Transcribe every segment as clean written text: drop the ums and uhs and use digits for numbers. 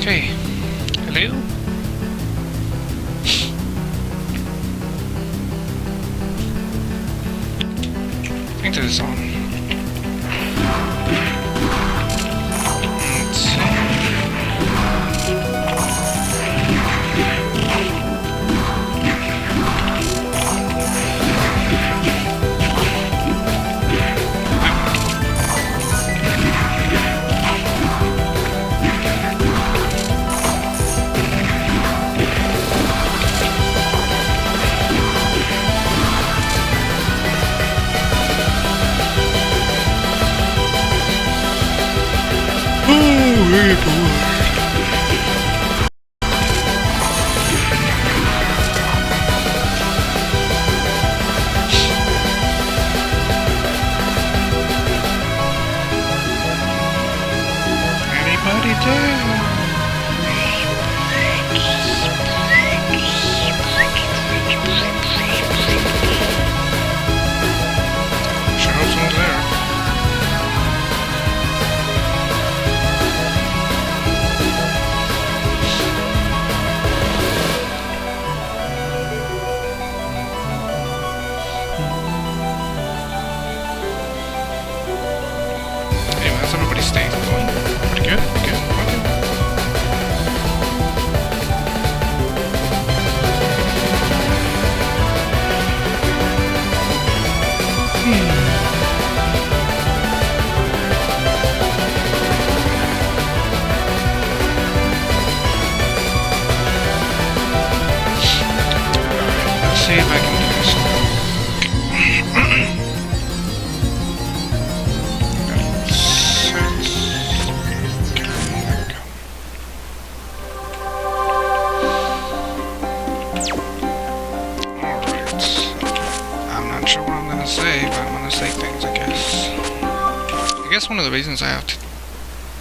Okay. Hello? I think this is on. Let's see. Anybody there? Sure hope someone's there. Anyway, how's everybody's day going? Pretty good? Good? Okay. Let's see if I can do this. Say, but I'm gonna say things, I guess. I guess one of the reasons I have to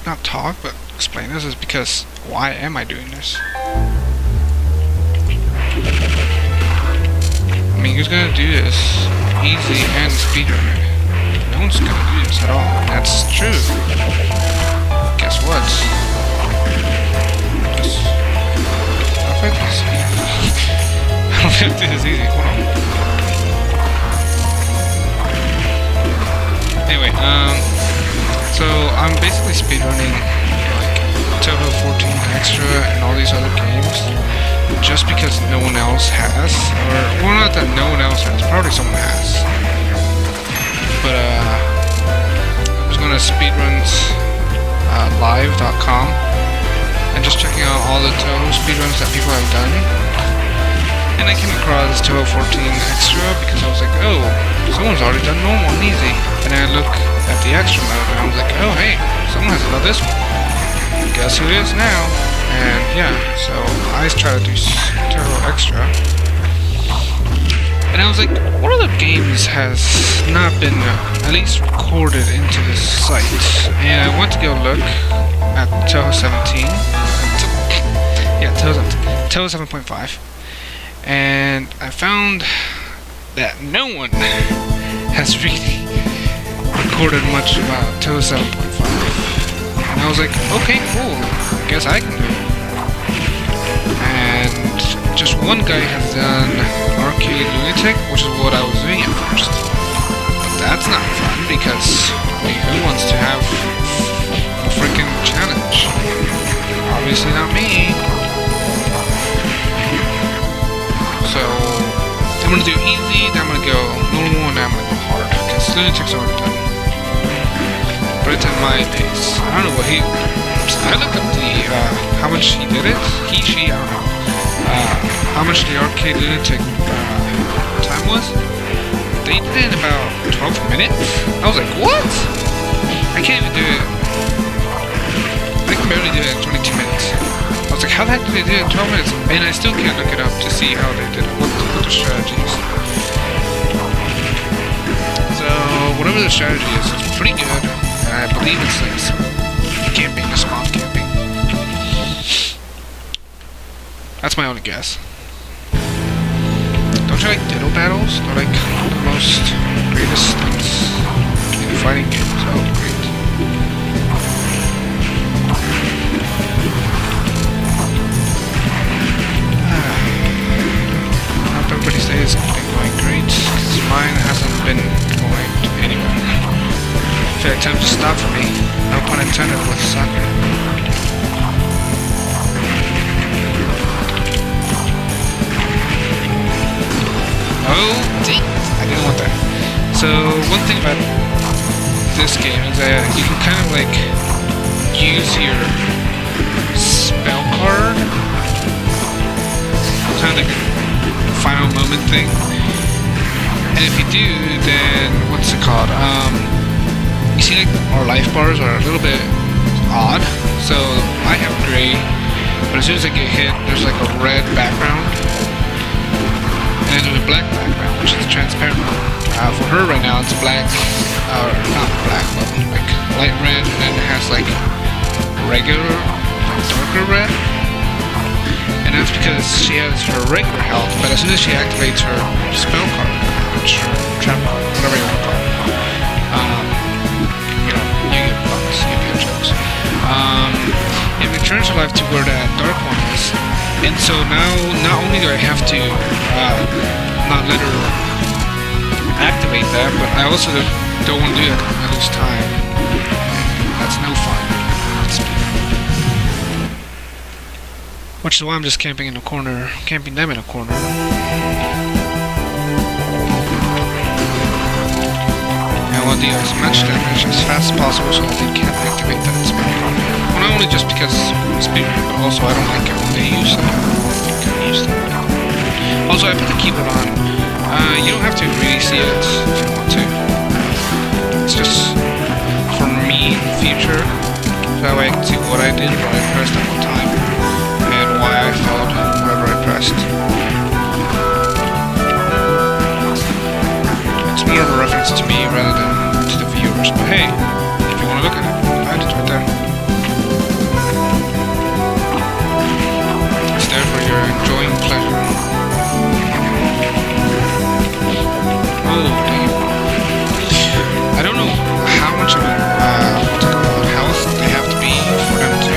not talk, but explain this is because why am I doing this? I mean, who's gonna do this easy and speedrun it? No one's gonna do this at all. That's true. Guess what? I don't think this is easy. I don't think this is easy. Hold on. Anyway, so I'm basically speedrunning like Touhou 14 Extra and all these other games just because no one else has, or well, not that no one else has, probably someone has. But I was going to speedruns live.com and just checking out all the Touhou speedruns that people have done. And I came across Touhou 14 Extra because I was like, oh, someone's already done normal and easy. And I look at the extra mode and I was like, oh hey, someone has done this one. Guess who it is now? And yeah, so I tried to do Touhou Extra. And I was like, what other games has not been at least recorded into this site? And I went to go look at Touhou 17. Yeah, Touhou 7.5. And I found that no one has really recorded much about Touhou 7.5. And I was like, okay, cool, I guess I can do it. And just one guy has done Arcade Lunatic, which is what I was doing at first. But that's not fun because, I mean, who wants to have a freaking challenge? Obviously not me. So, I'm gonna do easy, then I'm gonna go normal, and then I'm gonna go hard, because Lunatic's already done. But it's at my pace. I don't know what I looked up the, how much he did it. She, I don't know. How much the Arcade Lunatic, time was. They did it in about 12 minutes? I was like, what? I can't even do it. I can barely do it in 22 minutes. I was like, how the heck did they do it in 12 minutes? And I still can't look it up to see how they did it, what the strategies. So, whatever the strategy is, it's pretty good. And I believe it's like some camping, a spawn camping. That's my only guess. Don't you like Ditto battles? They're like the most greatest things in fighting games. Oh, great. feel like time just stopped for me. No pun intended with soccer. Oh, dang! I didn't want that. So, one thing about this game is that you can kind of like use your spell card, kind of like a final moment thing. And if you do, then what's it called? You see, like our life bars are a little bit odd. So I have gray, but as soon as I get hit, there's like a red background. And then there's a black background, which is transparent. For her right now, it's black, or not black, but like light red, and then it has like regular, darker red. And that's because she has her regular health, but as soon as she activates her spell card, which trap, whatever you want to call it, you know, you get bucks, you get jokes. It returns her life to where that dark one is. And so now, not only do I have to not let her activate that, but I also don't want to do that because I lose time. That's no fun. Which is why I'm just camping in a corner, camping them in a corner. And I want to do as much damage as fast as possible so that they can't activate that spell card. Well, not only just because it's speedrun, but also I don't like it when they use that. Also, I put the keyboard on. You don't have to really see it if you want to. It's just for me in the future. So that way I can see what I did, what I pressed at what time, and why I failed whatever I pressed. It's more of a reference to me rather than to the viewers. But hey, if you want to look at it, it's right there. It's there for your enjoying pleasure. Oh, dang. I don't know how much of health they have to be for them to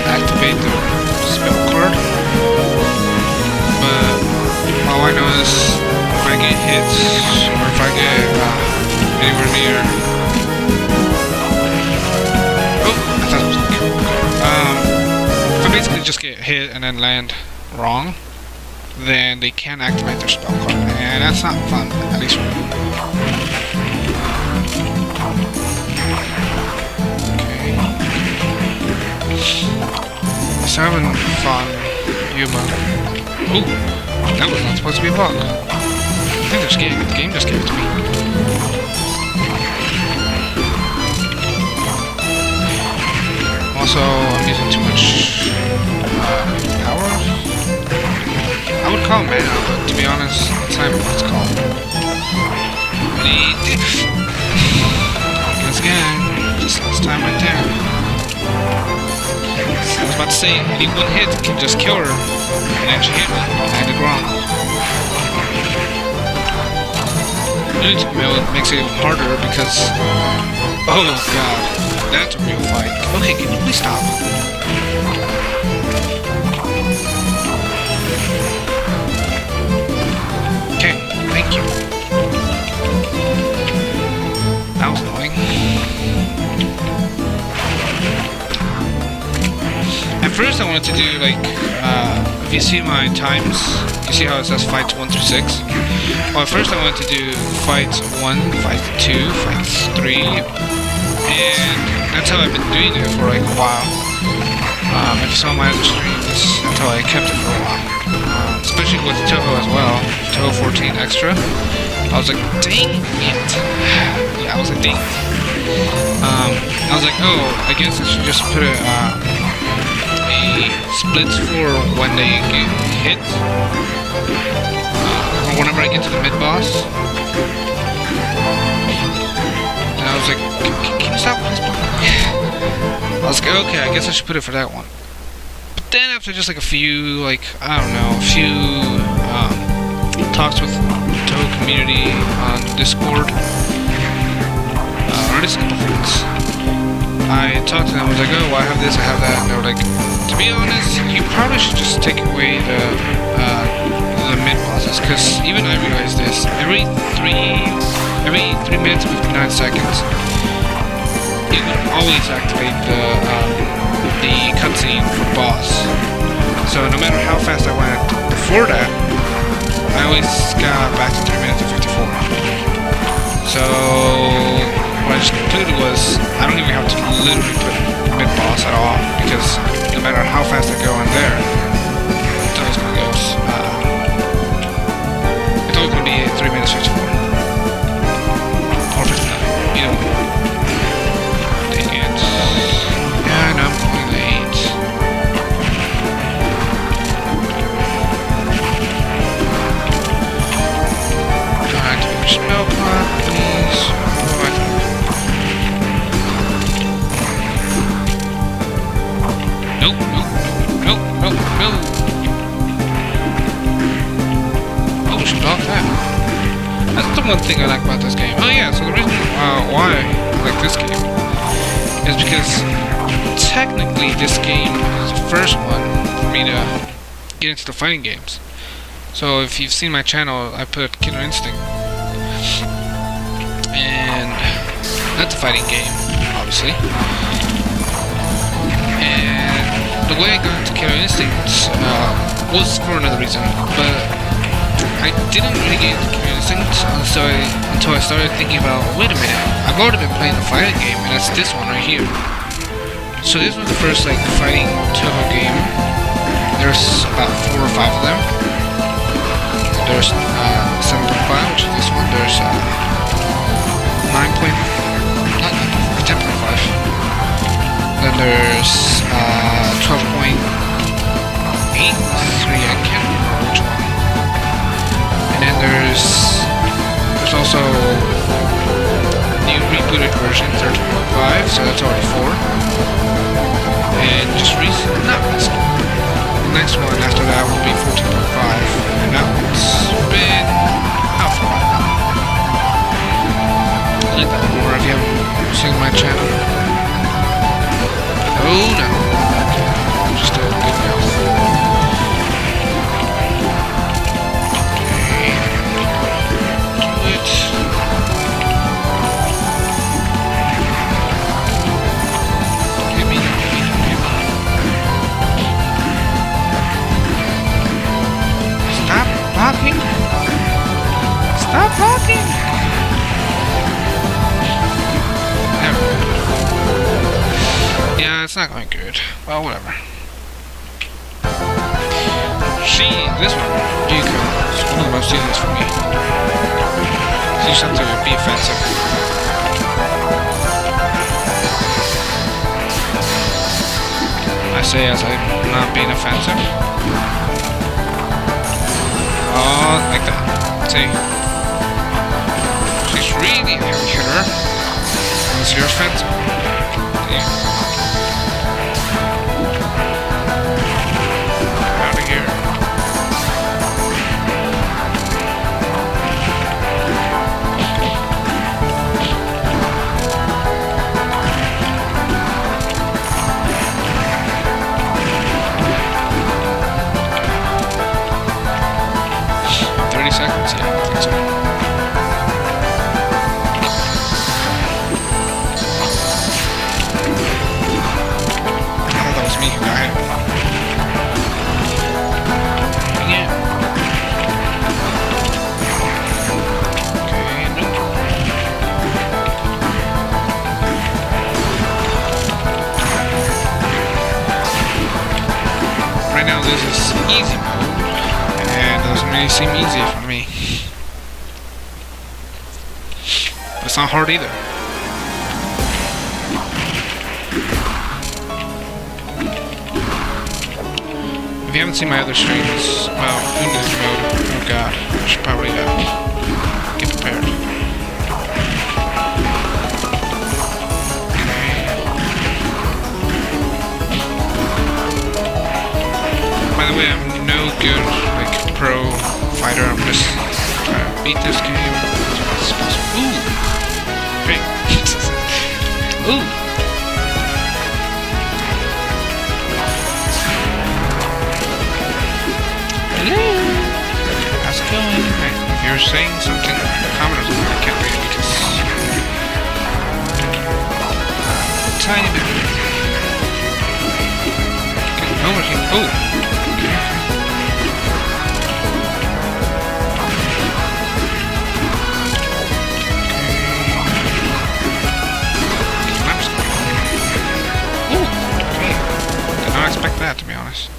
activate their spell card. But all I know is if I get hit, or if I get anywhere near... Oh, I thought it was like... if I basically just get hit and then land wrong, then they can't activate their spell card, and that's not fun, at least for me. Okay. Just having fun, you bug. Ooh, that was not supposed to be a bug. I think the game just gave it to me. Also, I'm using too much power. I would call mana, but to be honest, that's not even what it's called. Once again, just last time right there. I was about to say, any one hit can just kill her, and then she hit me, and I did wrong. It makes it even harder because... Oh god, that's a real fight. Okay, can you please stop? Okay, thank you. That was annoying. At first I wanted to do like, if you see my times, you see how it says fights 1 through 6? Well, at first I wanted to do fights 1, fights 2, fights 3, and that's how I've been doing it for like a while. If you saw my other streams, that's how I kept it for a while. Especially with Touhou as well, Touhou 14 Extra. I was like, dang it! Yeah, I was like, dang it. I was like, oh, I guess I should just put a splits for when they get hit, or whenever I get to the mid-boss. And I was like, can you stop please? I was like, okay, I guess I should put it for that one. But then after just like a few, like, I don't know, a few talks with the Touhou community on Discord, or just simple friends, I talked to them. I was like, oh, I have this, I have that, and they were like, to be honest, you probably should just take away the mid bosses, because even I realized this. Every 3 minutes and 59 seconds, always activate the cutscene for boss. So no matter how fast I went before that, I always got back to 3 minutes and 54. So what I just concluded was I don't even have to literally put mid-boss at all, because no matter how fast I go in there, it's always going to go, it's always going to be 3 minutes 54. Or 59, either one. Dang it. Yeah, I know I'm going late. Trying to finish spell clock, please. Nope, nope, nope, nope, nope. Oh, we should block that. That's the one thing I like about this game. Oh yeah, so the reason why I like this game is because technically this game is the first one for me to get into the fighting games. So if you've seen my channel, I put Killer Instinct. And that's a fighting game, obviously. And the way I got into Killer Instinct was for another reason, but I didn't really get into Killer Instinct until I started thinking about, wait a minute, I've already been playing the fighting game, and it's this one right here. So this was the first like fighting Touhou game. There's about 4 or 5 of them. There's 7.5, which is this one. There's 10.5. Then there's 12.8. I can't remember which one. And then there's also new rebooted version 13.5, so that's already 4. And just recently, not recently. The next one after that will be 14.5, and that one's been out for a while now. I like that one more if you haven't seen my channel. Oh no. Just a good now. Okay. Do it. Give me. Stop blocking! Stop blocking! There we go. Yeah, it's not going good. Well, whatever. This one, Yuko, is one of the most useless for me. So you just have to be offensive. I say as I'm not being offensive. Oh, like that. See? She's really a heavy hitter. Unless you're offensive. See? Out of here. Seconds? Yeah, I think so. I thought that was me who got hit. Yeah. Okay, nope. Right now this is easy mode. And it doesn't really seem easy for me. But it's not hard either. If you haven't seen my other streams, well, who knows mode? Oh god, I should probably get prepared. By the way, I'm no good, like, pro fighter. I'm just trying to beat this game. Ooh! Great. Ooh! Hello! How's it going? If you're saying something, comment or something, I can't read it because tiny bit. Get over here. Oh! Okay. Ooh! Okay. Did not expect that, to be honest.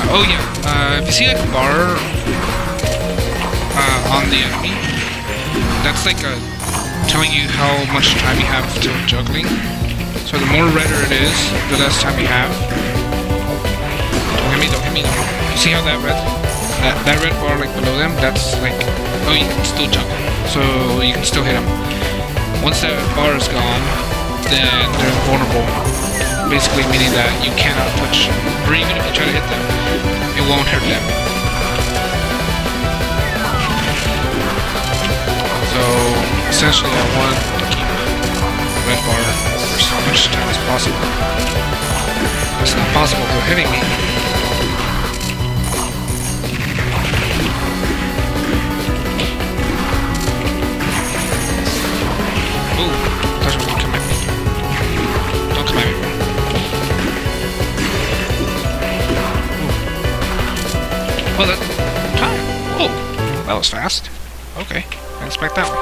Oh yeah, if you see like a bar on the enemy, that's like telling you how much time you have to juggling. So the more redder it is, the less time you have. Don't hit me, don't hit me. You see how that red bar like below them, that's like, oh, you can still juggle. So you can still hit them. Once that bar is gone, then they're invulnerable. Basically meaning that you cannot touch, or even if you try to hit them, it won't hurt them. So essentially I want to keep red bar for as much time as possible. It's not possible for hitting me. Ooh, that's what come at me. Don't come at me. Well, that time. Oh, that was fast. Okay, didn't expect that one.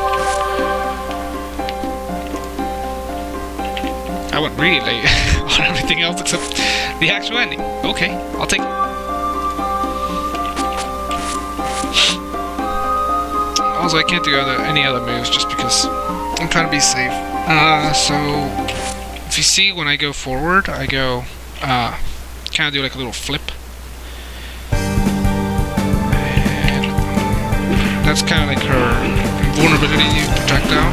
I went really late on everything else except the actual ending. Okay, I'll take it. Also, I can't do any other moves just because I'm trying to be safe. So if you see when I go forward, I go kind of do like a little flip. That's kind of like her vulnerability projectile.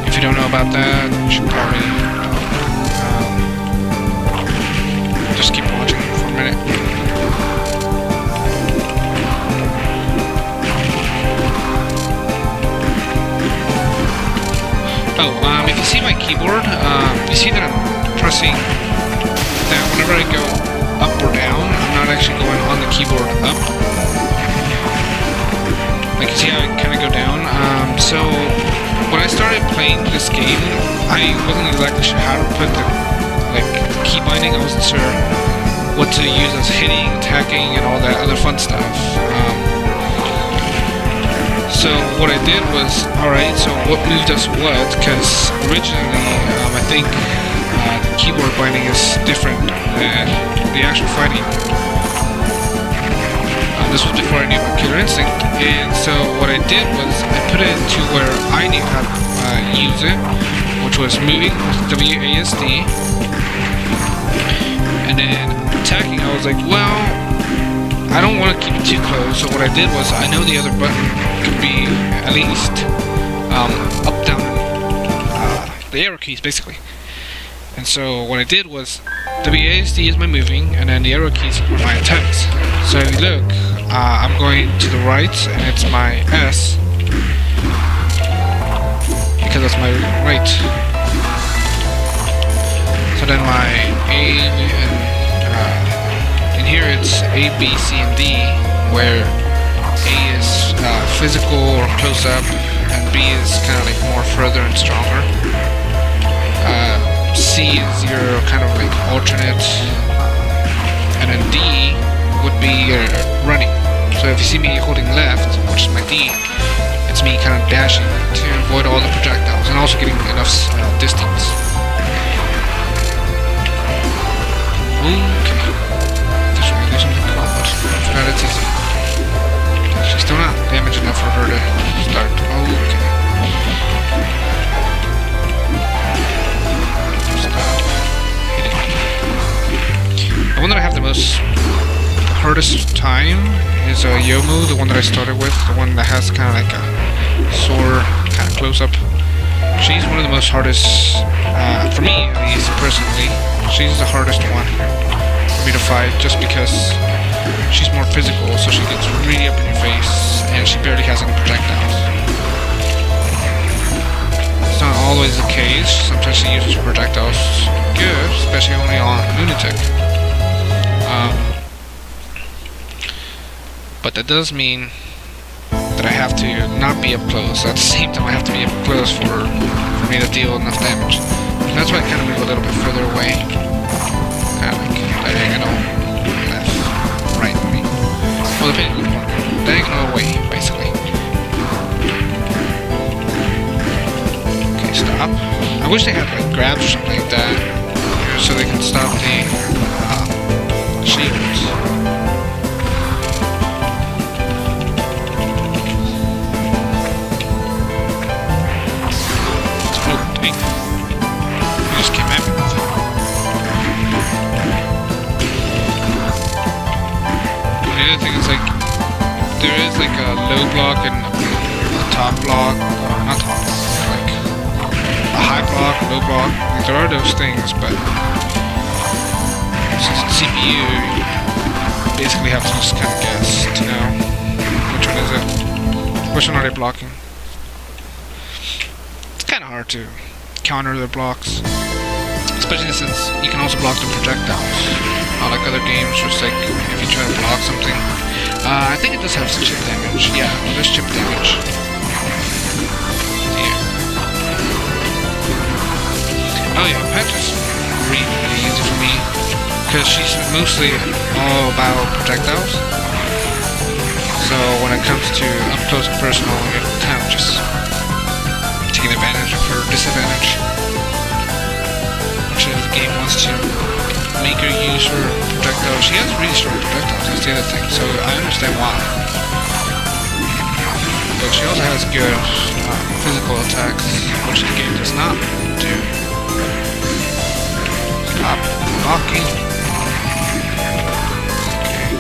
If you don't know about that, you should probably just keep watching for a minute. Oh, if you see my keyboard, you see that I'm pressing that whenever I go up or down, I'm not actually going on the keyboard up. Like you see how I kind of go down. So when I started playing this game, I wasn't exactly sure how to put the key binding. I wasn't sure what to use as hitting, attacking, and all that other fun stuff. So what I did was, alright, so what move does what? Because originally, I think the keyboard binding is different than the actual fighting. This was before I knew about Killer Instinct, and so what I did was I put it to where I knew how to use it, which was moving with WASD, and then attacking. I was like, well, I don't want to keep it too close, so what I did was I know the other button could be at least up, down, the arrow keys basically. And so what I did was WASD is my moving, and then the arrow keys are my attacks. So if you look, I'm going to the right, and it's my S, because that's my right. So then my A, and in here it's A, B, C, and D, where A is physical or close up, and B is kind of like more further and stronger. C is your kind of like alternate, and then D would be running. So if you see me holding left, which is my D, it's me kind of dashing to avoid all the projectiles and also getting enough distance. Okay. This will do something cool, but I forgot it's easy. She's still not damage enough for her to start. Okay. The one that I have the hardest time is Yomu, the one that I started with, the one that has kind of like a sore kind of close up. She's one of the most hardest, for me at least personally, she's the hardest one for me to fight just because she's more physical, so she gets really up in your face and she barely has any projectiles. It's not always the case, sometimes she uses projectiles good. especially only on Lunatic. But that does mean that I have to not be up close. At the same time, I have to be up close for me to deal enough damage. And that's why I kind of move a little bit further away. Kind of like diagonal, left, right, maybe. Well, depending on the corner. Diagonal away, basically. Okay, stop. I wish they had like grabs or something like that, so they can stop the shields. There is like a low block and a top block, not top block, like a high block, low block. Like there are those things, but since it's CPU, you basically have to just kind of guess to know which one is it. Which one are they blocking? It's kind of hard to counter their blocks, especially since you can also block the projectiles. Not like other games, just like if you try to block something. I think it does have some chip damage. Yeah, well, there's chip damage. Yeah. Oh yeah, Patch is really easy for me because she's mostly all about projectiles. So when it comes to up close and personal, you're kind of just taking advantage of her disadvantage, which is the game wants to make her use her projectiles. She has really strong projectiles, that's the other thing, so I understand why. But she also has good physical attacks, which the game does not do. Stop blocking. Okay.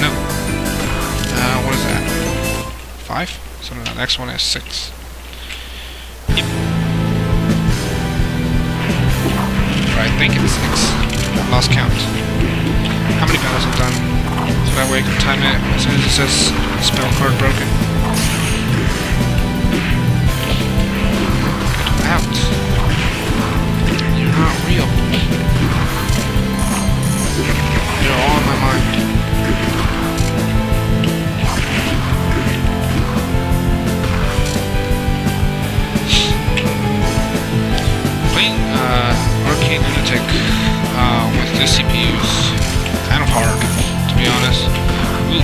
No. What is that? 5? So the next one is 6. Yep. I think it's 6. Lost count. How many battles I've done? So that way I can time it as soon as it says spell card broken. Get out. You're not real. You're all in my mind. Playing Arcade Lunatic with the CPU's kind of hard, to be honest. Ooh.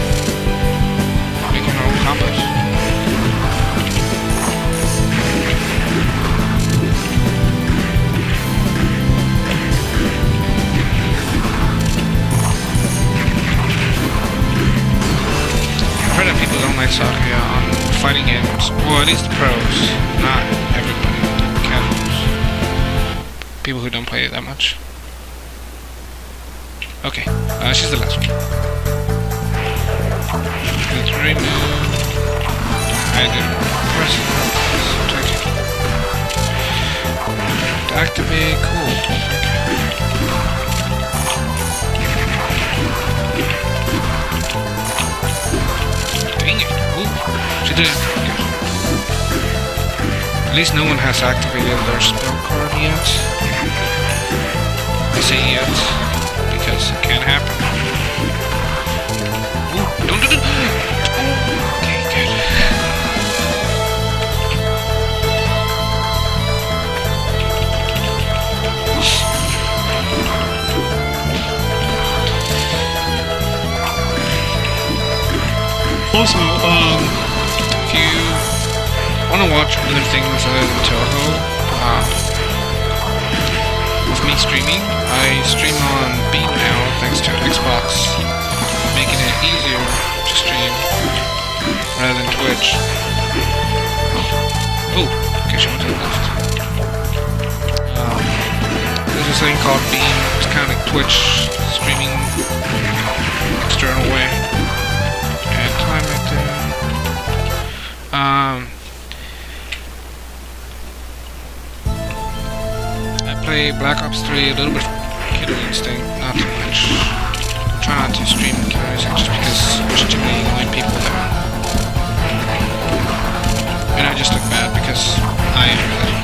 Making our own combos. I've heard that people don't like Sakuya on fighting games. Well, at least the pros. Not everybody, the casuals. People who don't play it that much. Okay, she's the last one. Let's remove. I did press. Activate. Cool. Okay. Dang it! Ooh, she did it. Okay. At least no one has activated their spell card yet. I say yet, because it can happen. Ooh, don't do it! Okay, good. Also, if you want to watch other things other than Touhou, with me streaming, I stream on Beam now thanks to Xbox, making it easier to stream rather than Twitch. Oh, okay, she went to the left. There's this thing called Beam. It's kind of like Twitch streaming external way. And time right there. I play Black Ops 3 a little bit for Killer Instinct, not too much. I try not to stream Killer Instinct just because there's too many annoying people there. And I just look bad because I am really.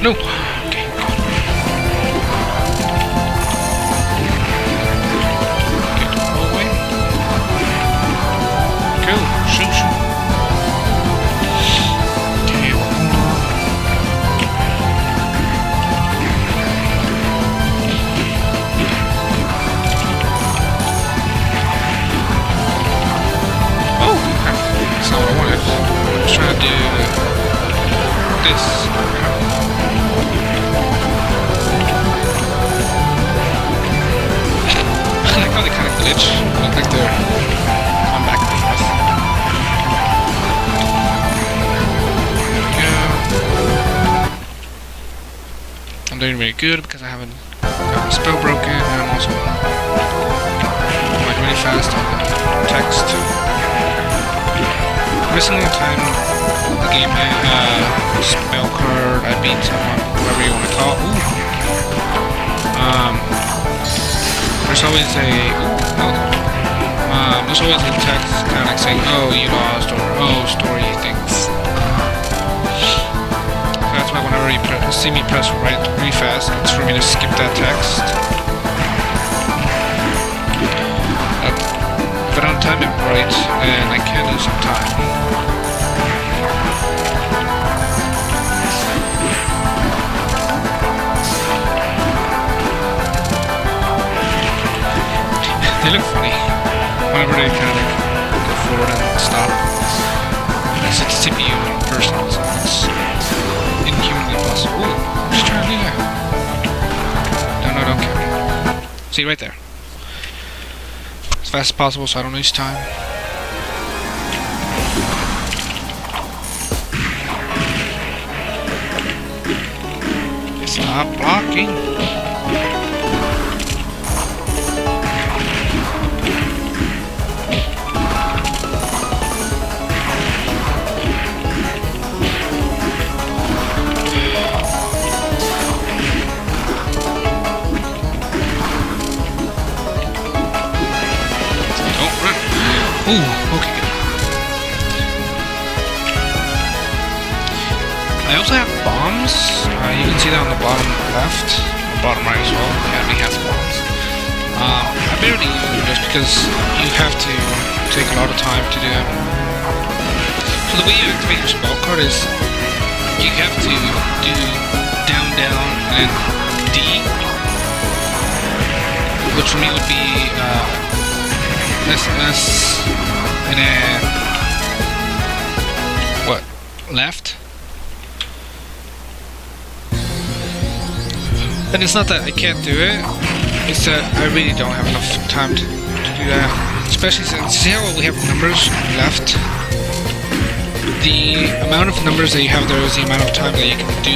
No! Okay, good. Get all the way. Go! Shoot, shoot. Okay, one more. Oh! That's not what I wanted. I was trying to do this. I like how they kind of glitch. Look like they're on back and forth. Yeah. I'm doing really good because I haven't got my spell broken, and I'm also going really fast on the text. Every single time the game had spell card, I beat someone, whatever you want to call it. There's always there's always a text kind of like saying, oh, you lost, or oh, story things. So that's why whenever you see me press right really fast, it's for me to skip that text. If I don't time it right, then I can lose some time. They look funny whenever they kind of go forward and stop. It's a CPU in person, so it's inhumanly possible. Ooh, I'm just trying to do that. No, don't count. See, right there. As fast as possible so I don't lose time. Stop blocking. Ooh, okay, good. I also have bombs. You can see that on the bottom left, or bottom right as well. The enemy has bombs. I barely use them just because you have to take a lot of time to do them. So the way you activate your spell card is you have to do down, down, and D, which for me would be SS, and then what? Left? And it's not that I can't do it, it's that I really don't have enough time to do that. Especially since, see how we have numbers left? The amount of numbers that you have there is the amount of time that you can do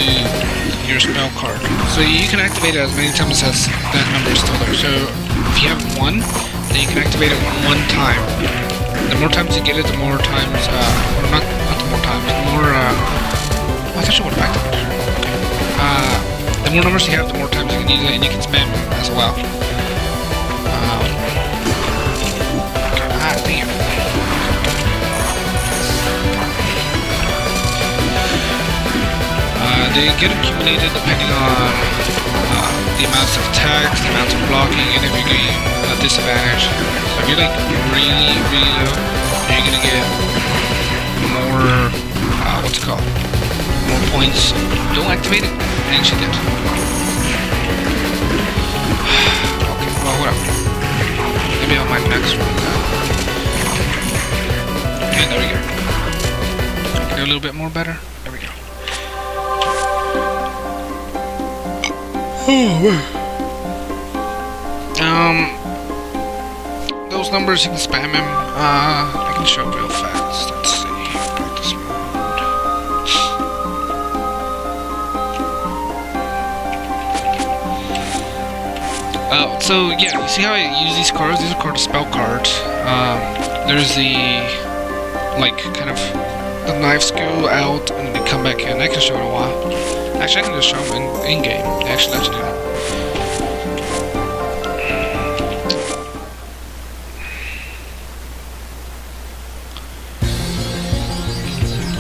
your spell card. So you can activate it as many times as that number is still there. So if you have one, then you can activate it one time. The more times you get it, the more times, or not the more times, the more, I thought you would have activated it. Okay. The more numbers you have, the more times you can use it, and you can spam it as well. Okay, damn. They get accumulated depending on the amounts of attacks, the amounts of blocking, and if you're getting a disadvantage. So if you're like really, really low, you're gonna get more, what's it called? More points. Don't activate it. And she did. Okay, well, whatever. Maybe on my next one. Okay, there we go. Can do a little bit more better. There we go. Those numbers, you can spam them. I can show real fast. Let's see. Practice mode. So yeah, you see how I use these cards? These are called spell cards. There's the, like, kind of the knives go out and they come back in. I can show it in a while. Actually, I can just show them in game. They actually let you do that.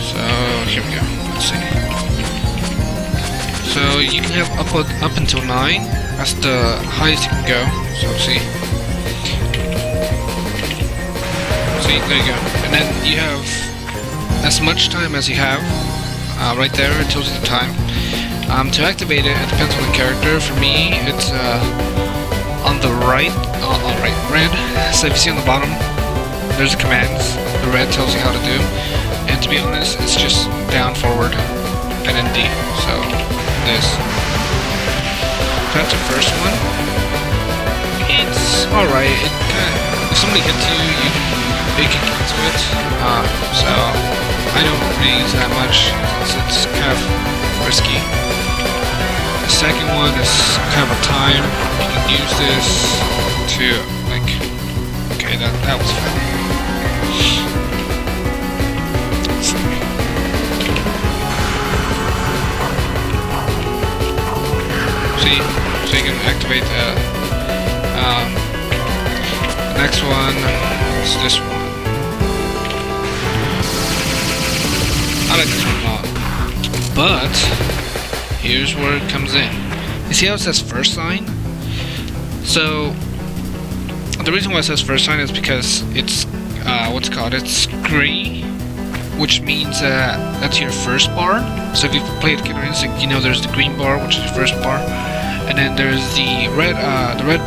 So here we go. Let's see. So you can have up until 9. That's the highest you can go. So see, there you go. And then you have as much time as you have. Right there, it tells you the time. To activate it, it depends on the character. For me, it's on the right, red. So if you see on the bottom, there's the commands. The red tells you how to do. And to be honest, it's just down, forward, and then D. So this. That's the first one. It's alright. It if somebody hits you, you can cancel it. So I don't really use that much. It's kind of risky. The second one is kind of a time. You can use this to like. Okay, that was fun. See, so you can activate that. The next one is this one. I like this one a lot. But here's where it comes in. You see how it says first sign? So the reason why it says first sign is because it's what's it called? It's gray, which means that's your first bar. So if you've played Killer Instinct, you know there's the green bar, which is your first bar, and then there's the red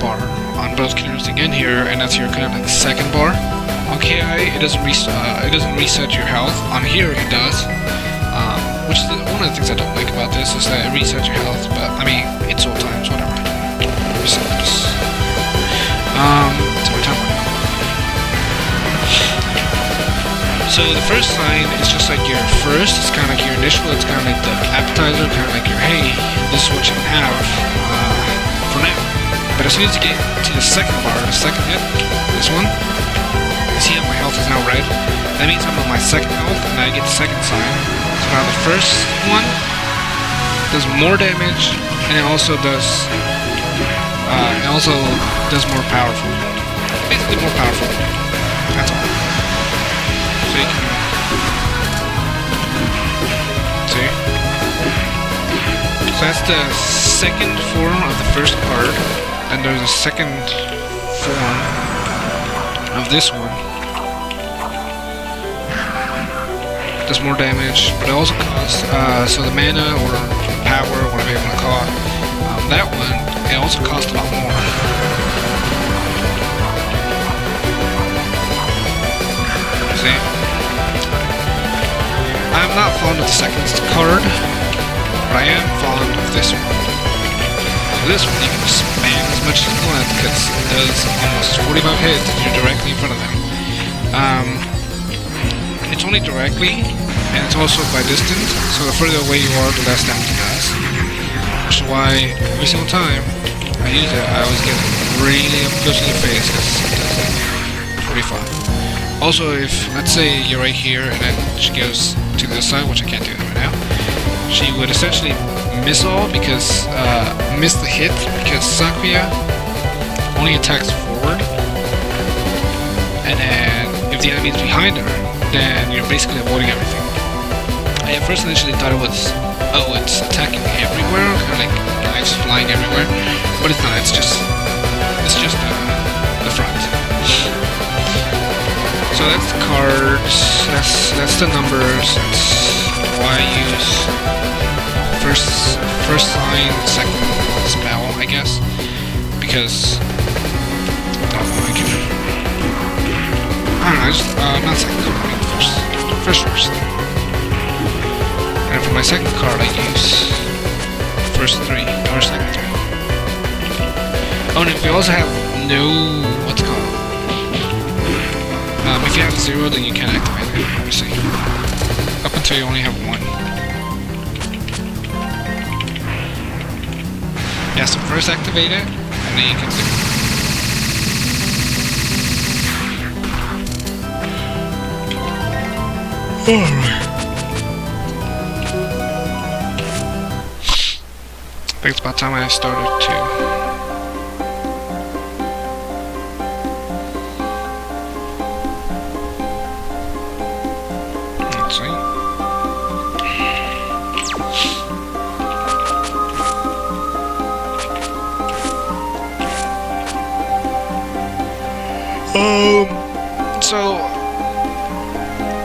bar on both Killer Instinct and here, and that's your kind of like second bar. On KI, it doesn't reset your health. On here, it does. Which is one of the things I don't like about this is that it resets your health, but I mean, it's old times, whatever. Reset this. It's my time right now. So the first sign is just like your first, it's kind of like your initial, it's kind of like the appetizer, kind of like your, hey, this is what you can have for now. But as soon as you get to the second bar, the second hit, this one, you see how my health is now red? That means I'm on my second health, and I get the second sign. So now the first one does more damage, and it also does more powerful. Basically more powerful. That's all. So you can see. So that's the second form of the first card, and there's a second form of this one. Does more damage, but it also costs, so the mana or power, whatever you want to call it, that one, it also costs a lot more. See? I'm not fond of the second card, but I am fond of this one. So this one you can spam as much as you want because it does almost 45 hits if you're directly in front of them. It's only directly, and it's also by distance, so the further away you are, the less damage it does. Which is why every single time I use it, I always get really up close to the face, because it does it pretty fun. Also, if, let's say you're right here, and then she goes to this side, which I can't do right now, she would essentially miss miss the hit, because Sakura only attacks forward, and then if the enemy is behind her, then you're basically avoiding everything. I at first initially thought it was, oh, it's attacking everywhere, kind of like knives flying everywhere, but it's not. It's just the front. So that's the cards. That's the numbers. That's why I use first sign, second spell, I guess, because I don't know, not second card, I mean first. And for my second card, I use first three, or second three. Oh, and if you also have no, what's it called? If you have 0, then you can't activate it, obviously. Up until you only have 1. Yeah, so first activate it, and then you can do it. Alright. I think it's about time I started too. Let's see. So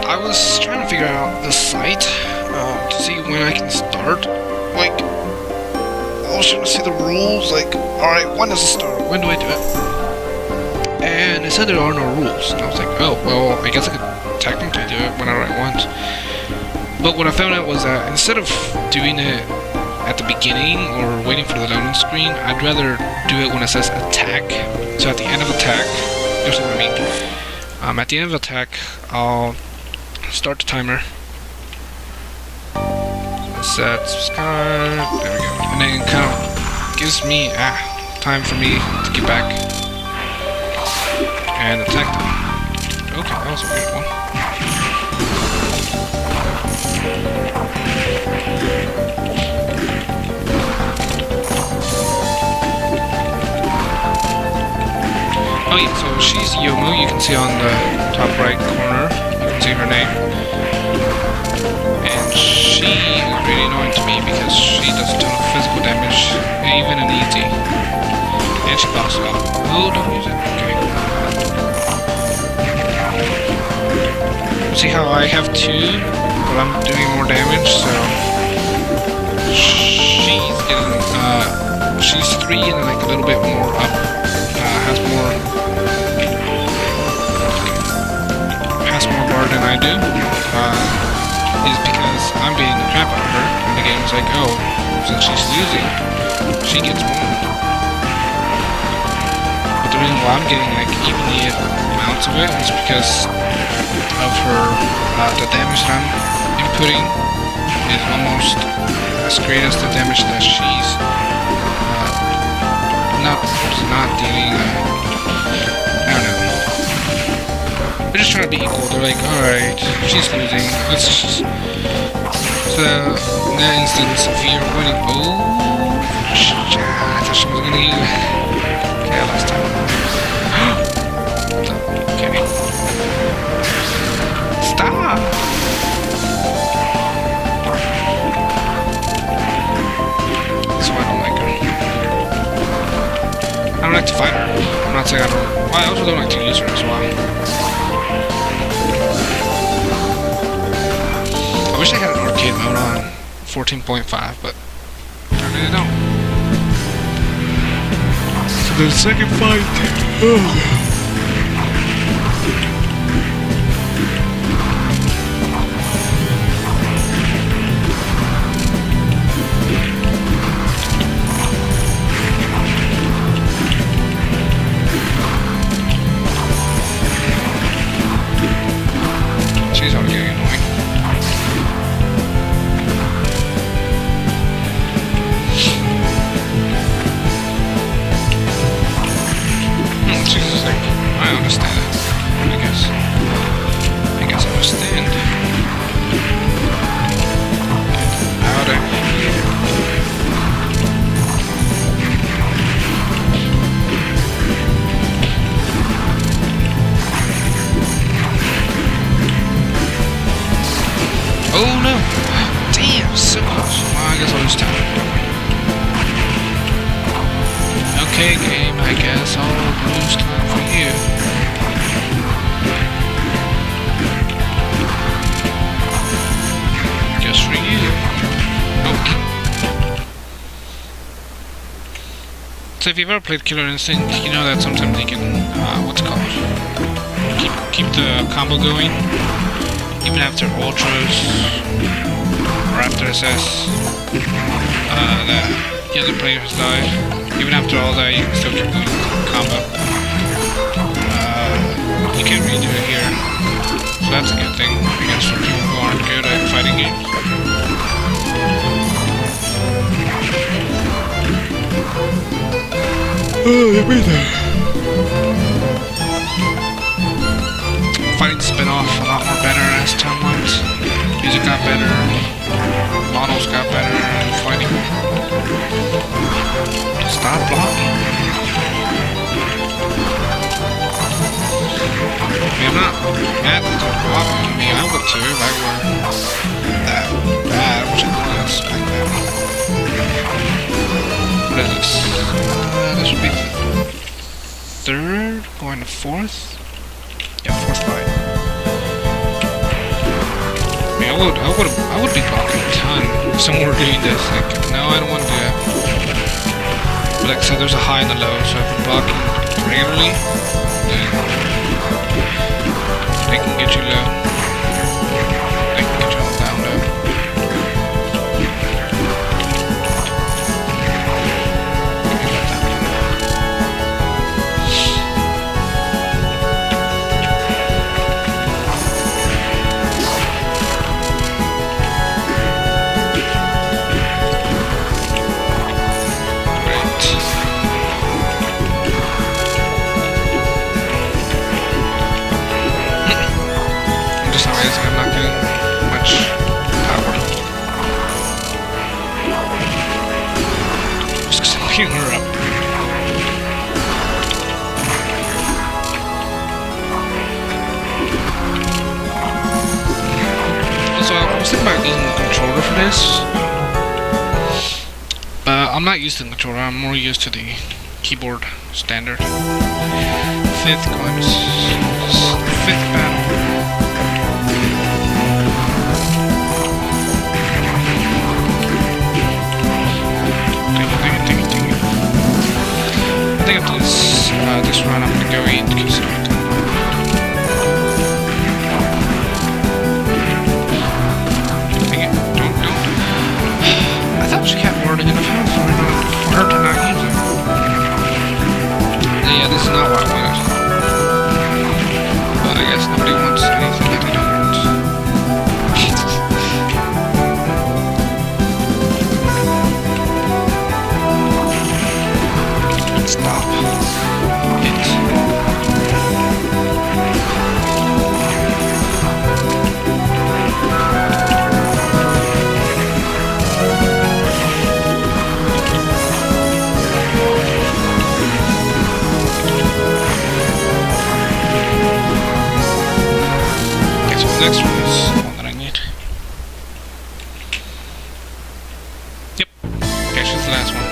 I was trying to figure out the site to see when I can start. Like, I was trying to see the rules. Like, alright, when does it start? When do I do it? And it said there are no rules. And I was like, oh, well, I guess I could technically do it whenever I want. But what I found out was that instead of doing it at the beginning or waiting for the loading screen, I'd rather do it when it says attack. So at the end of attack, you'll see what I mean. At the end of attack, I'll start the timer. Set start. There we go. And then it kind of gives me time for me to get back and attack them. Okay, that was a weird one. Oh yeah, so she's Yomu, you can see on the top right corner, you can see her name. And she is really annoying to me because she does a ton of physical damage, even in easy. And she pops it off. Oh, don't use it? Okay. See how I have 2, but I'm doing more damage, so... She's getting, she's 3 and like a little bit more up. Has more bar than I do, is because I'm beating the crap out of her, and the game's like, oh, since she's losing, she gets more. But the reason why I'm getting like evenly amounts of it is because of her, the damage that I'm inputting is almost as great as the damage that she's not dealing. I don't know. They're just trying to be equal. They're like, alright, she's losing. Let's just... So, in that instance, if you're winning... Oh, I thought she was gonna use it. Okay, last time. Okay. Stop! So I don't like her. I don't like to fight her. I'm not saying I don't... Well, I also don't like to use her as well. I wish they had an arcade mode on 14.5, but I really don't. So the second fight. Oh. She's already getting annoying. She's like, I understand it. I guess I understand. Get out of here. Oh no! Damn, so close. Well, I guess I'll just time it. Okay, game, I guess I'll lose time for you. Just for you. Okay. So if you've ever played Killer Instinct, you know that sometimes you can, what's it called? Keep the combo going. Even after ultras, or after it says that the other player has died, even after all that, you can still keep doing combo. You can't really do it here, so that's a good thing, I guess, for people who aren't good at fighting games. Oh, I made that. Fighting spin-off a lot more better as time went. Music got better, models got better, and fighting. Stop blocking. I mean, I'm not mad that they're blocking me. I would too if I were that bad, which I didn't expect that. What is this? This would be third, going to fourth. Yeah, fourth fight. I mean, I would be blocking a ton if someone were doing this. Like, no, I don't want to do it. But like I said, there's a high and a low, so if I'm blocking regularly, then they can get you low. They can get you all down low. I'm not getting much power. Just healing her up. Also, I was thinking about using the controller for this. But I'm not used to the controller, I'm more used to the keyboard standard. Fifth coins. Fifth battle. I think after this run I'm gonna go eat because dang it, don't. I thought she had more than enough health for her to not use it. Yeah, this is not what I wanted. But I guess nobody wants anything that they don't want. Stop. Okay, so the next one is the one that I need. Yep. Okay, she's the last one.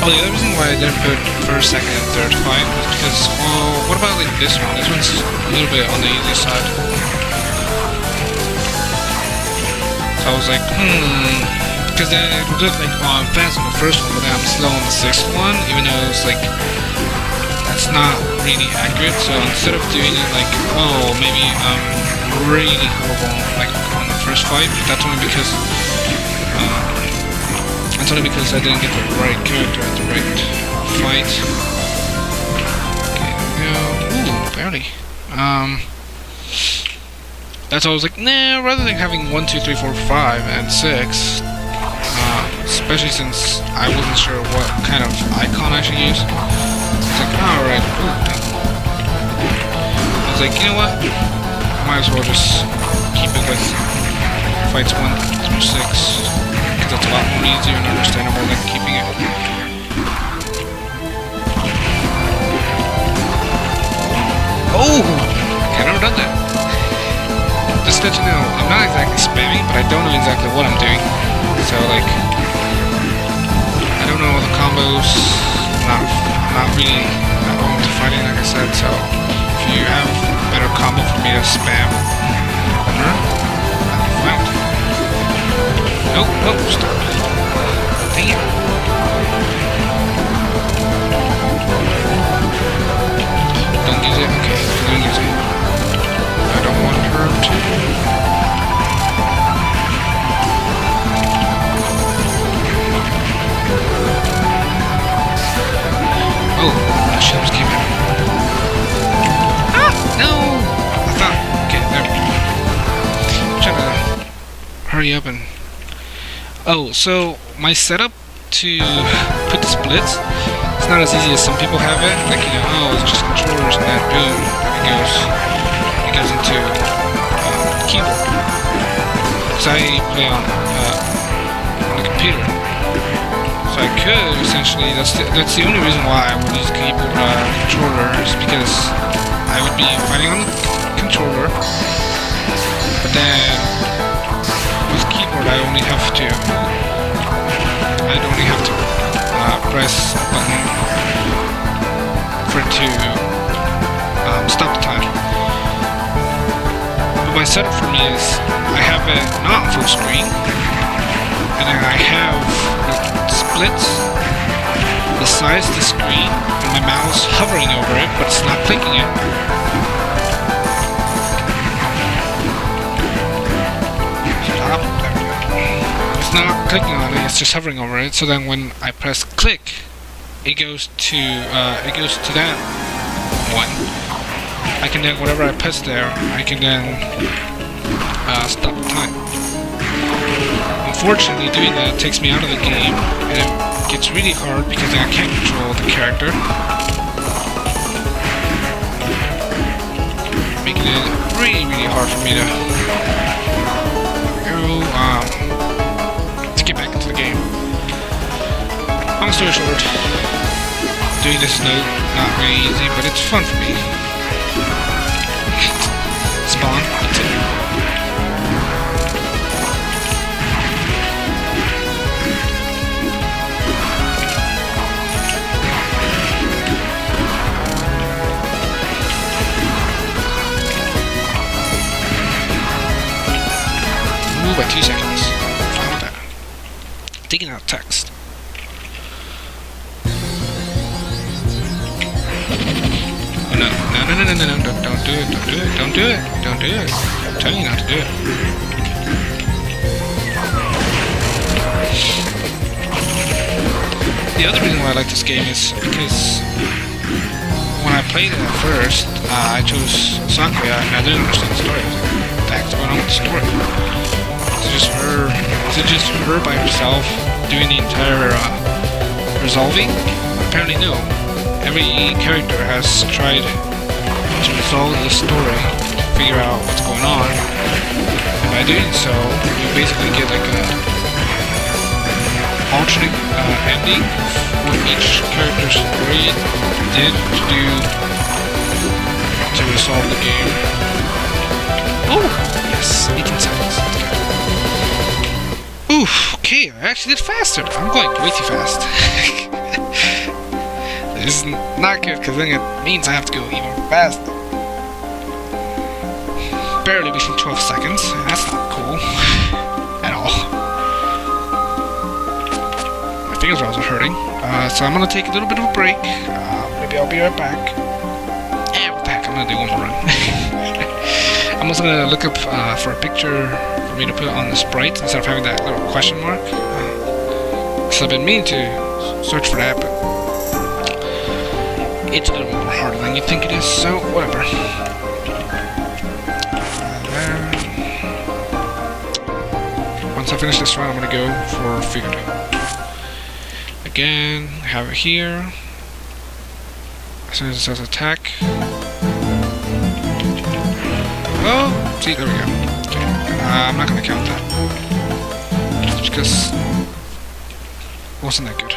Oh, the other reason why I didn't put first, second, and third fight was because, well, what about like this one? This one's a little bit on the easy side. So I was like, because then it would look like, oh, I'm fast on the first one, but then I'm slow on the sixth one, even though it's like, that's not really accurate. So instead of doing it like, oh, maybe I'm really horrible like on the first fight, but that's only because I didn't get the right character at the right fight. Okay, there we go. Ooh, barely. That's why I was like, nah, rather than having 1, 2, 3, 4, 5, and 6, especially since I wasn't sure what kind of icon I should use. It's like, alright, I was like, you know what? Might as well just keep it with fights 1 through 6. That's a lot more easier and understandable than keeping it. Oh! Okay, I've never done that. Just to let you know, I'm not exactly spamming, but I don't know exactly what I'm doing. So, like, I don't know the combos. Not really that going to fighting, like I said. So, if you have a better combo for me to spam, that'd be fine. Nope, stop. Dang it. Don't use it? Okay, don't use it. I don't want her to. Oh, shit, I was keeping it. Ah! No! I thought, okay, there we go. I'm trying to hurry up and... Oh, so my setup to put the splits, it's not as easy as some people have it. Like, you know, oh, it's just controllers and then boom, it goes into the keyboard. Because I play on the computer, so I could essentially. That's the only reason why I would use the keyboard controller is because I would be fighting on the controller. But then with keyboard, I only have to press a button for it to stop the time. But my setup for me is I have it not full screen, and then I have it splits the size of the screen and my mouse hovering over it, but it's not clicking it. It's not clicking on it, it's just hovering over it. So then when I press click, it goes to that one. I can then, whatever I press there, I can then stop the time. Unfortunately, doing that takes me out of the game, and it gets really hard because I can't control the character, making it really hard for me to get back into the game. Long story short, doing this is not really easy, but it's fun for me. Spawn, that's it. Ooh, by 2 seconds. Fine with that. Taking out text. Oh no, don't do it, don't do it. I'm telling you not to do it. The other reason why I like this game is because when I played it at first, I chose Sakuya and I didn't understand the story. I was like, what the heck's going on with the story? Is it just her by herself doing the entire resolving? Apparently no. Every character has tried to resolve the story, to figure out what's going on, and by doing so, you basically get like a alternate ending of what each character's story did to do to resolve the game. Oh, yes, 18 seconds. Oof, okay, I actually did faster. I'm going way too fast. This is not good, because then it means I have to go even faster. Barely reaching 12 seconds. That's not cool. At all. My fingers are also hurting. So I'm going to take a little bit of a break. Maybe I'll be right back. Yeah, what the heck, I'm going to do one more run. I'm also going to look up for a picture for me to put on the sprite instead of having that little question mark. So I've been meaning to search for that, but it's a little more harder than you think it is, so whatever. Once I finish this run, I'm going to go for Figured. Again, have it here. As soon as it says attack. Oh, see, there we go. Okay. I'm not going to count that. Just because it wasn't that good.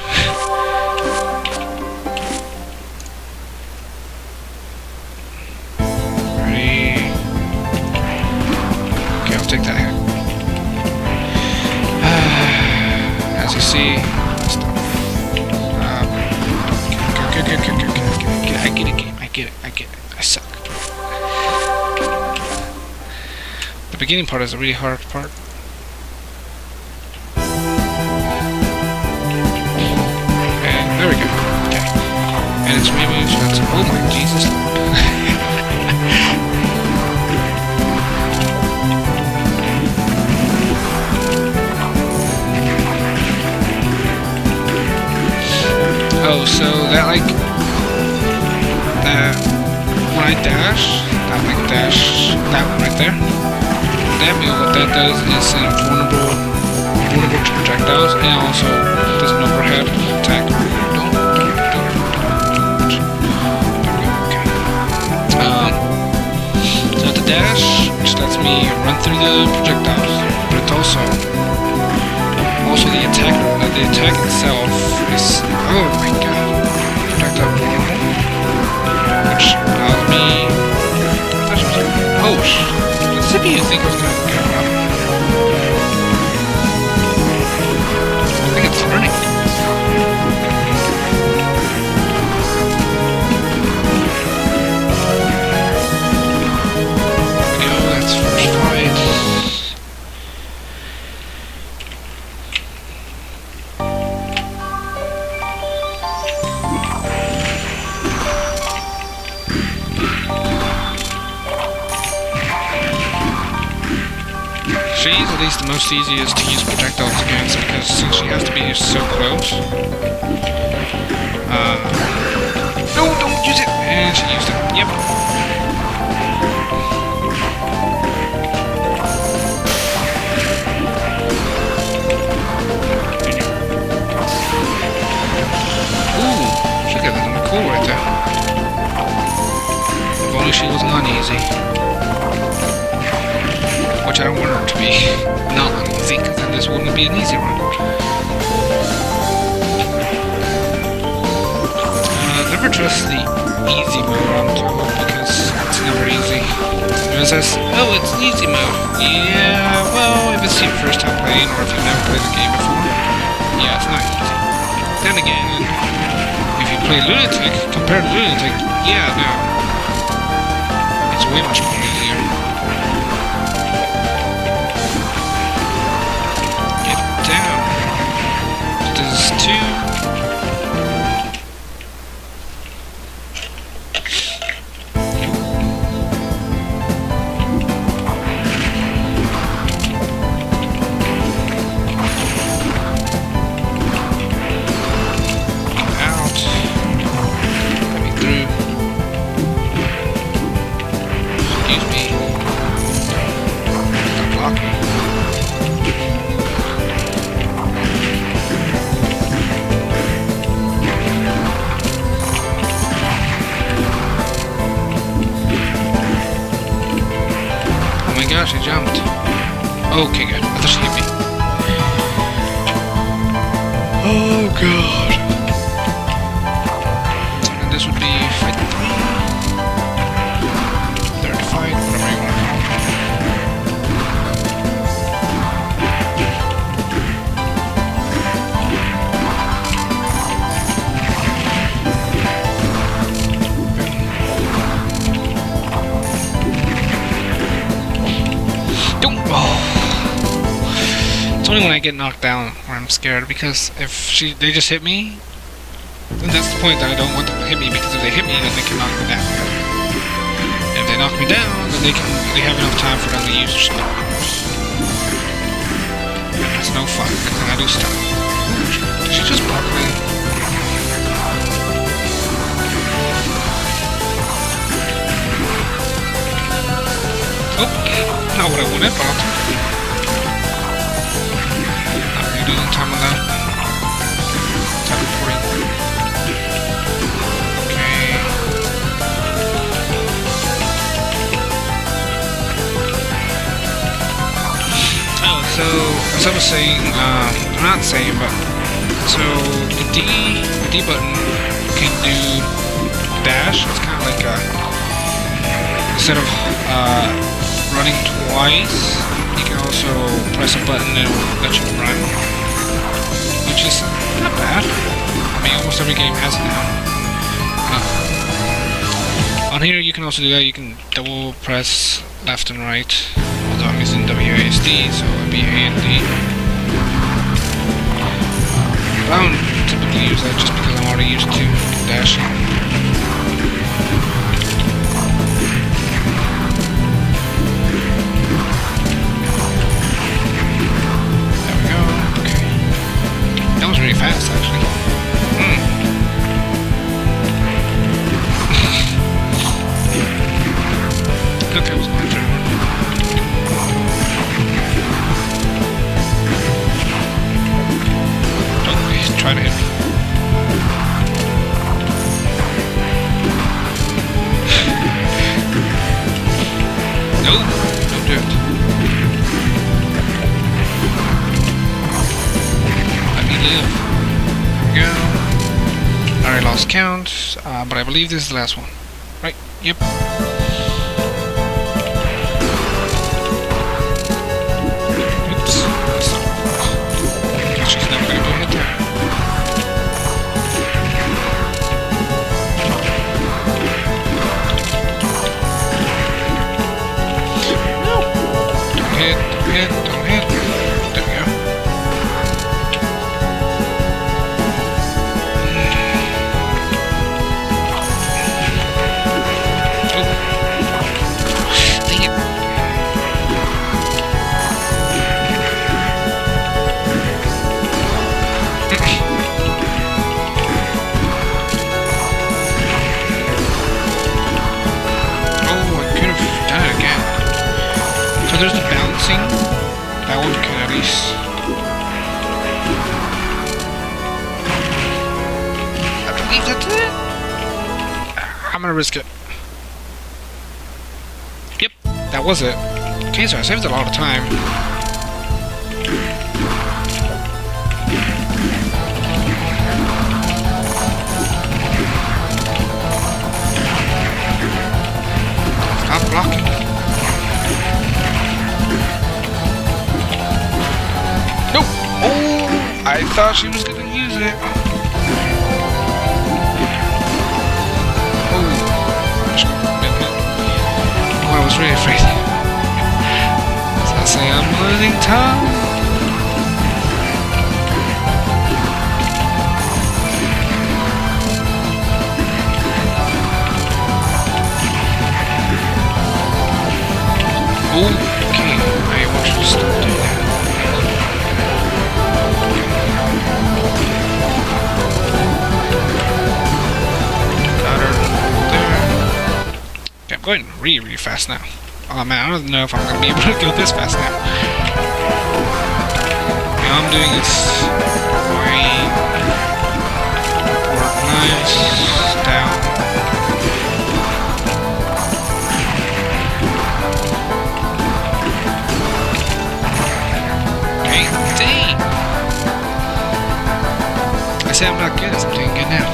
Ready? Okay, I'll take that here. As you see, I get it, game. I get it. I suck. The beginning part is a really hard part. And there we go. Okay. And it's removed, so that's, oh my Jesus Lord. Oh, so that like that when I dash, that one right there. That move, what that does is vulnerable to projectiles, and also does an overhead attack. So the dash, which lets me run through the projectiles, but it's also the attack. The attack itself is, oh my god, projectile vulnerable, which allows me. Oh, let's see. CPU think I was gonna go up? I think it's learning. There we go, that's first fight. She's at least the most easiest to use projectiles against because since she has to be so close. No, don't use it! And she used it. Yep. Ooh, look at that, cool right there. If only she wasn't uneasy. Which I don't want her to be not uneasy, because then this wouldn't be an easy run. Never trust the easy mode on Touhou, because it's never easy. It says, oh, it's easy mode. Yeah, well, if it's your first time playing, or if you've never played the game before, yeah, it's not easy. Then again, if you play Lunatic, compared to Lunatic, yeah, no. It's way much more easier. She jumped. Okay, good. I thought she hit me. Oh, God. And this would be fight 3. Third fight, whatever you want to call it. It's only when I get knocked down where I'm scared, because if they just hit me, then that's the point that I don't want them to hit me, because if they hit me, then they can knock me down. And if they knock me down, then they have enough time for them to use their spells. That's no fun, because then I do stuff. Did she just block me? Oh, not what I wanted, but I'll take it. Losing time on that. Time reporting. Okay. Oh, so as I was saying, I'm not saying, but so the D button can do dash. It's kind of like instead of running twice, you can also press a button and it'll let you run, which is not bad. I mean, almost every game has it now. On here, you can also do that. You can double press left and right, although I'm using WASD, so it'd be A and D. But I don't typically use that just because I'm already used to dashing. Really fast, actually. Look, I was going to. Oh, he's trying to hit me. Nope, don't do it. Live. There we go. I already lost count, but I believe this is the last one. Right? Yep. gonna risk it. Yep, that was it. Okay, so I saved a lot of time. Stop blocking. Nope! Oh! I thought she was gonna use it. I was really afraid. So I say I'm losing time. Okay, I want you to stop doing that. Got her there. Okay, I'm going really fast now. Oh man, I don't know if I'm gonna be able to go this fast now. Okay, all I'm doing is going upward, nice, down. Okay, dang! I say I'm not good, I'm doing good now.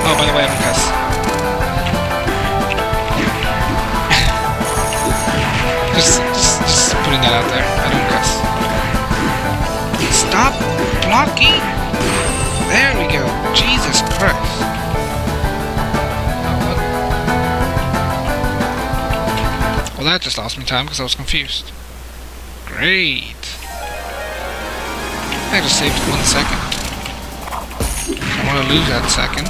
Oh, by the way, I don't cuss. just putting that out there. I don't cuss. Stop blocking! There we go. Jesus Christ. Well, that just lost me time because I was confused. Great. I just saved 1 second. I don't want to lose that second.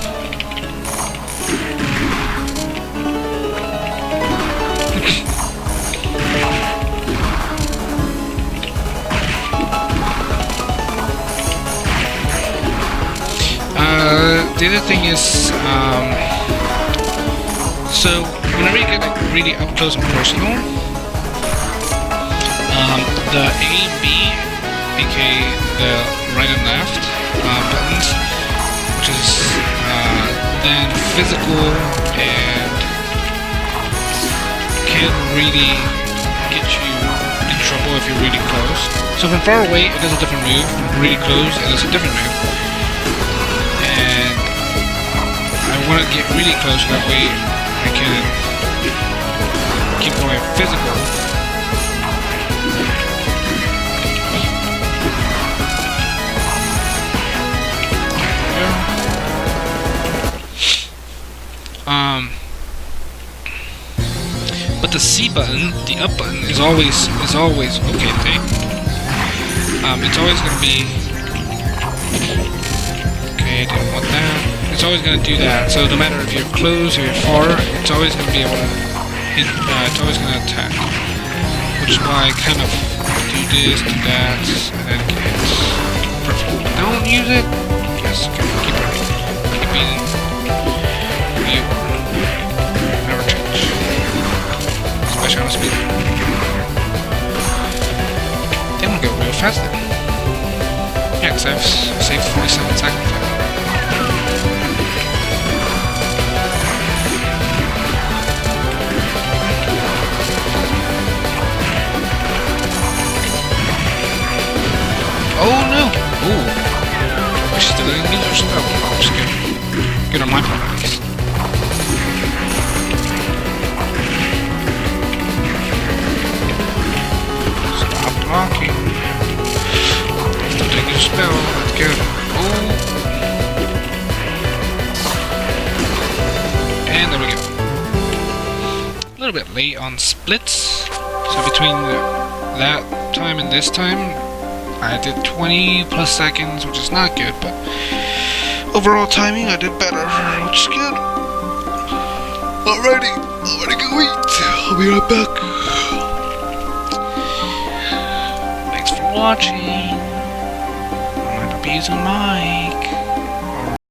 The other thing is, so whenever you get like really up close and personal, the A and B, aka the right and left buttons, which is then physical and can really get you in trouble if you're really close. So from far away it does a different move, from really close it does a different move. And I want to get really close, that way I can keep going physical. But the C button, the up button, is always okay. It's always gonna be okay. I didn't want that. It's always gonna do that. So no matter if you're close or you're far, it's always gonna be able to hit. It's always gonna attack. Which is why I kind of do this, do that, and then get perfect. Don't use it. Yes. Okay. Keep running. Keep being. You never change. Especially on a speed. They want to go real fast then. Yeah, because I've saved 47 seconds. Oh no! Ooh. She's still gonna use her spell. Oh, it's good. Good on my part, at least. Stop blocking. Still taking your spell. That's good. Oh. And there we go. A little bit late on splits. So between that time and this time, I did 20 plus seconds, which is not good, but overall timing I did better, which is good. Alrighty, I'm gonna go eat. I'll be right back. Thanks for watching. be using mic.